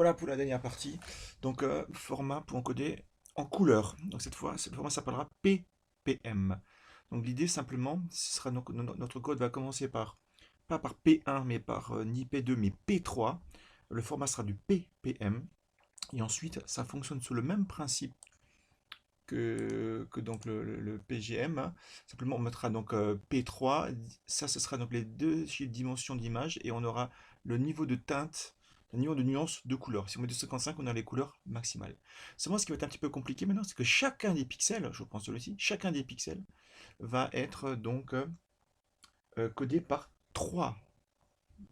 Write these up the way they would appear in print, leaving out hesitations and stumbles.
Voilà pour la dernière partie. Donc, format pour encoder en couleur. Donc, cette fois, ce format s'appellera PPM. Donc, l'idée simplement, ce sera notre code va commencer par, pas par P1, mais par ni P2, mais P3. Le format sera du PPM. Et ensuite, ça fonctionne sous le même principe que donc le PGM, hein. Simplement, on mettra donc P3. Ça, ce sera donc les deux dimensions d'image et on aura le niveau de teinte, le niveau de nuance de couleur. Si on met 255, on a les couleurs maximales. Seulement, ce qui va être un petit peu compliqué maintenant, c'est que chacun des pixels, je pense celui-ci, chacun des pixels va être donc codé par 3,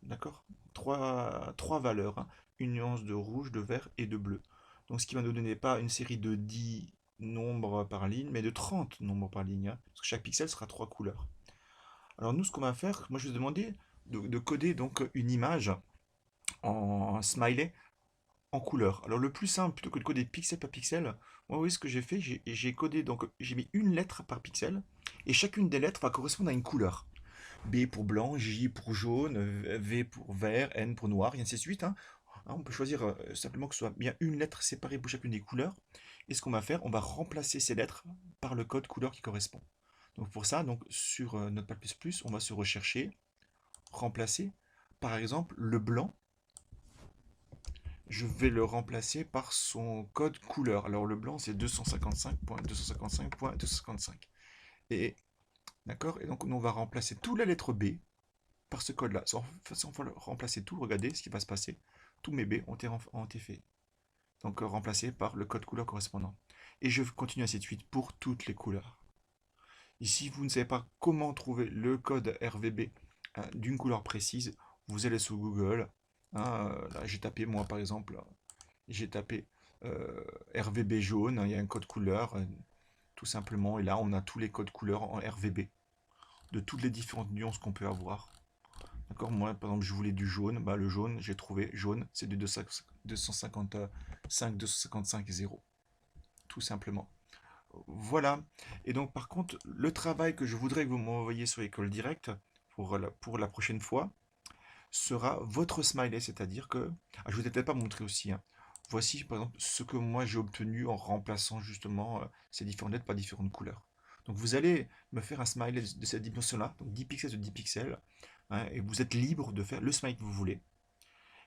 d'accord? Trois valeurs, hein. Une nuance de rouge, de vert et de bleu. Donc ce qui va nous donner pas une série de 10 nombres par ligne, mais de 30 nombres par ligne, hein, parce que chaque pixel sera 3 couleurs. Alors nous, ce qu'on va faire, moi je vais vous demander de coder donc une image en smiley en couleur. Alors le plus simple, plutôt que de coder pixel par pixel, moi vous voyez ce que j'ai fait, j'ai codé, donc j'ai mis une lettre par pixel, et chacune des lettres va correspondre à une couleur. B pour blanc, J pour jaune, V pour vert, N pour noir, et ainsi de suite, hein. Hein, on peut choisir simplement que ce soit bien une lettre séparée pour chacune des couleurs. Et ce qu'on va faire, on va remplacer ces lettres par le code couleur qui correspond. Donc pour ça, donc sur Notepad++, on va se rechercher, remplacer. Par exemple, le blanc, je vais le remplacer par son code couleur. Alors le blanc, c'est 255.255.255. Et d'accord. Et donc on va remplacer toute la lettre B par ce code-là. En fait, on va remplacer tout. Regardez ce qui va se passer. Tous mes B ont été faits. Donc remplacés par le code couleur correspondant. Et je continue ainsi de suite pour toutes les couleurs. Ici, vous ne savez pas comment trouver le code RVB d'une couleur précise, vous allez sur Google. Hein, là, j'ai tapé, moi par exemple, j'ai tapé RVB jaune, hein, il y a un code couleur, tout simplement, et là on a tous les codes couleurs en RVB, de toutes les différentes nuances qu'on peut avoir. D'accord. Moi, par exemple, je voulais du jaune. Bah, le jaune, j'ai trouvé jaune, c'est du 255.255.0. Tout simplement. Voilà. Et donc, par contre, le travail que je voudrais que vous m'envoyiez sur École Directe pour la prochaine fois sera votre smiley. C'est-à-dire que. Ah, je vous ai peut-être pas montré aussi, hein. Voici, par exemple, ce que moi j'ai obtenu en remplaçant justement ces différentes lettres par différentes couleurs. Donc, vous allez me faire un smiley de cette dimension-là, donc 10 pixels de 10 pixels, hein, et vous êtes libre de faire le smiley que vous voulez.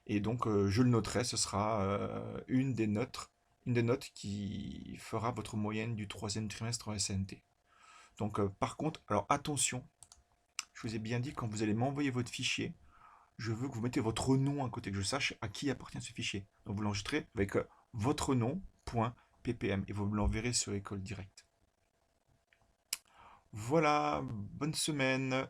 Et donc, je le noterai, ce sera une des notes qui fera votre moyenne du troisième trimestre en SNT. Donc, par contre, alors attention, je vous ai bien dit, quand vous allez m'envoyer votre fichier, je veux que vous mettez votre nom à côté, que je sache à qui appartient ce fichier. Donc, vous l'enregistrez avec votre nom.ppm et vous me l'enverrez sur École Directe. Voilà, bonne semaine.